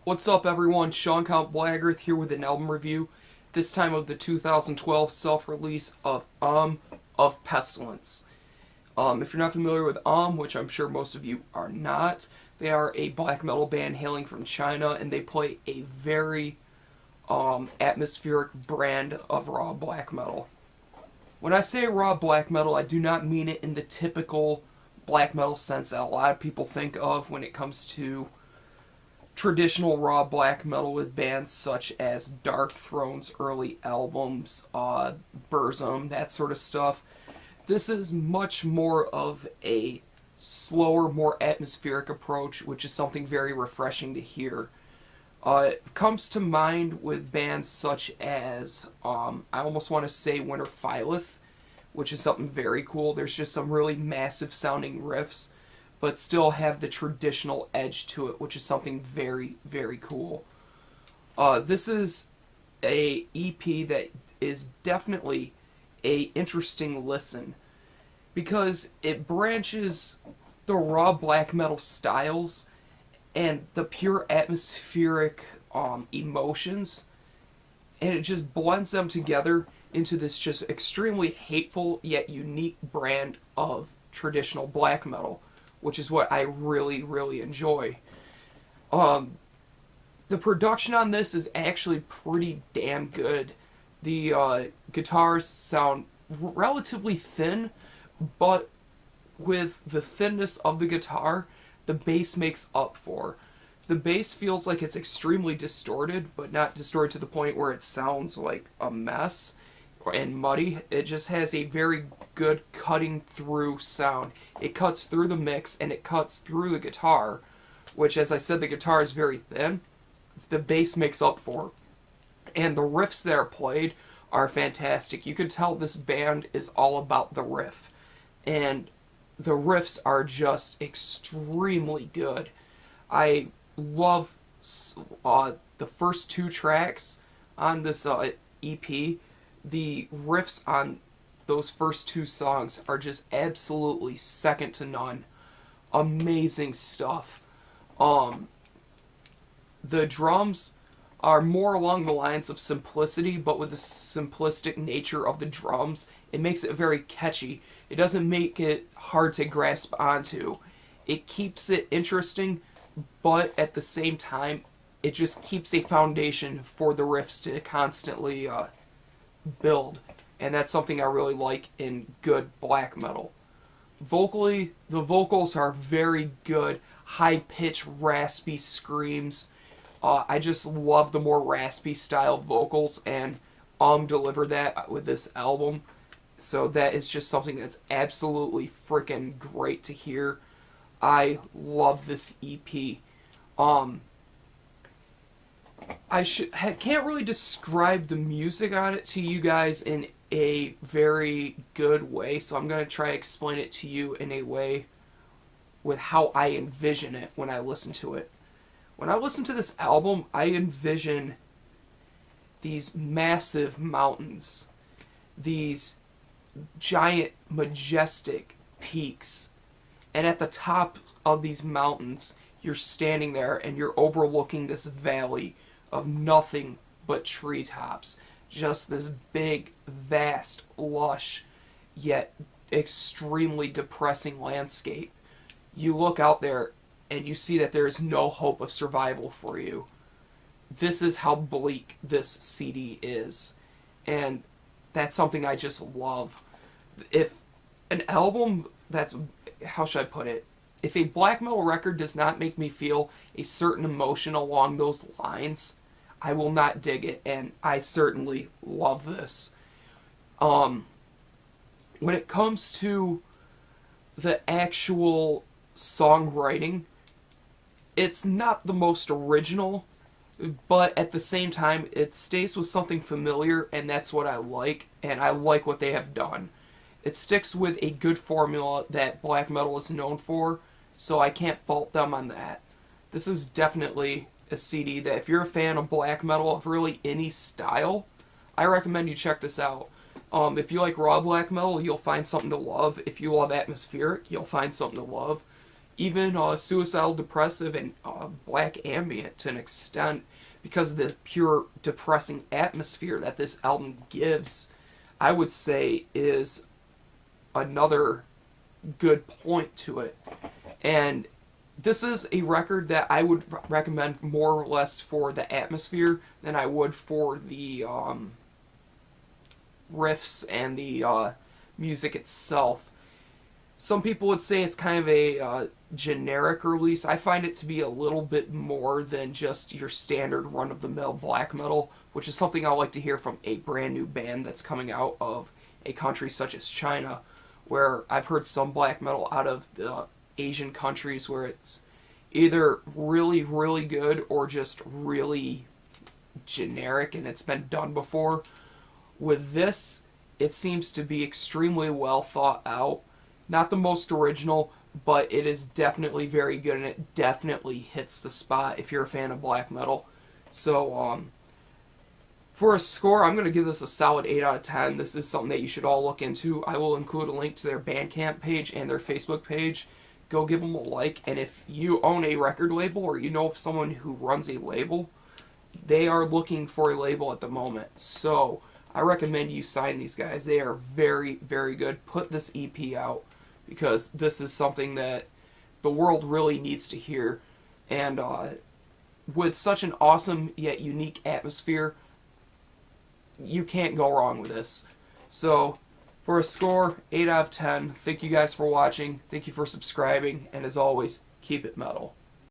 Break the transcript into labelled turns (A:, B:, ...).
A: What's up, everyone? CountBlagorath here with an album review, this time of the 2012 self-release of Pestilence. If you're not familiar with which I'm sure most of you are not, they are a black metal band hailing from China, and they play a very atmospheric brand of raw black metal. When I say raw black metal, I do not mean it in the typical black metal sense that a lot of people think of when it comes to traditional raw black metal with bands such as Dark Throne's early albums, Burzum, that sort of stuff. This is much more of a slower, more atmospheric approach, which is something very refreshing to hear. It comes to mind with bands such as, I almost want to say Winter Phylith, which is something very cool. There's just some really massive sounding riffs, but still have the traditional edge to it, which is something very, very cool. This is a EP that is definitely a interesting listen, because it branches the raw black metal styles and the pure atmospheric emotions, and it just blends them together into this just extremely hateful yet unique brand of traditional black metal, which is what I really, really enjoy. The production on this is actually pretty damn good. The guitars sound relatively thin, but with the thinness of the guitar, the bass makes up for. The bass feels like it's extremely distorted, but not distorted to the point where it sounds like a mess and muddy. It just has a very good cutting through sound. It cuts through the mix and it cuts through the guitar, which, as I said, the guitar is very thin. The bass makes up for. And the riffs that are played are fantastic. You can tell this band is all about the riff. And the riffs are just extremely good. I love the first two tracks on this EP. The riffs on those first two songs are just absolutely second to none. Amazing stuff. The drums are more along the lines of simplicity, but with the simplistic nature of the drums, it makes it very catchy. It doesn't make it hard to grasp onto. It keeps it interesting, but at the same time, it just keeps a foundation for the riffs to constantly build, and that's something I really like in good black metal. Vocally, the vocals are very good, high-pitched, raspy screams. I just love the more raspy style vocals, and deliver that with this album, so that is just something that's absolutely freaking great to hear. I love this EP. Can't really describe the music on it to you guys in a very good way, so I'm going to try to explain it to you in a way with how I envision it when I listen to it. When I listen to this album, I envision these massive mountains, these giant, majestic peaks, and at the top of these mountains, you're standing there and you're overlooking this valley of nothing but treetops. Just this big, vast, lush, yet extremely depressing landscape. You look out there and you see that there is no hope of survival for you. This is how bleak this CD is. And that's something I just love. If an album that's, how should I put it? If a black metal record does not make me feel a certain emotion along those lines, I will not dig it, and I certainly love this. When it comes to the actual songwriting, it's not the most original, but at the same time, it stays with something familiar, and that's what I like, and I like what they have done. It sticks with a good formula that black metal is known for, so I can't fault them on that. This is definitely a CD that if you're a fan of black metal of really any style, I recommend you check this out. If you like raw black metal, you'll find something to love. If you love atmospheric, you'll find something to love. even suicidal depressive and black ambient to an extent, because of the pure depressing atmosphere that this album gives. I would say is another good point to it. And this is a record that I would recommend more or less for the atmosphere than I would for the riffs and the music itself. Some people would say it's kind of a generic release. I find it to be a little bit more than just your standard run-of-the-mill black metal, which is something I like to hear from a brand new band that's coming out of a country such as China, where I've heard some black metal out of the Asian countries where it's either really, really good or just really generic and it's been done before. With this, it seems to be extremely well thought out. Not the most original, but it is definitely very good, and it definitely hits the spot if you're a fan of black metal. So, for a score, I'm going to give this a solid 8 out of 10. This is something that you should all look into. I will include a link to their Bandcamp page and their Facebook page. Go give them a like, and if you own a record label or you know of someone who runs a label, they are looking for a label at the moment. So, I recommend you sign these guys. They are very, very good. Put this EP out, because this is something that the world really needs to hear. And with such an awesome yet unique atmosphere, you can't go wrong with this. So, for a score, 8 out of 10. Thank you guys for watching. Thank you for subscribing. And as always, keep it metal.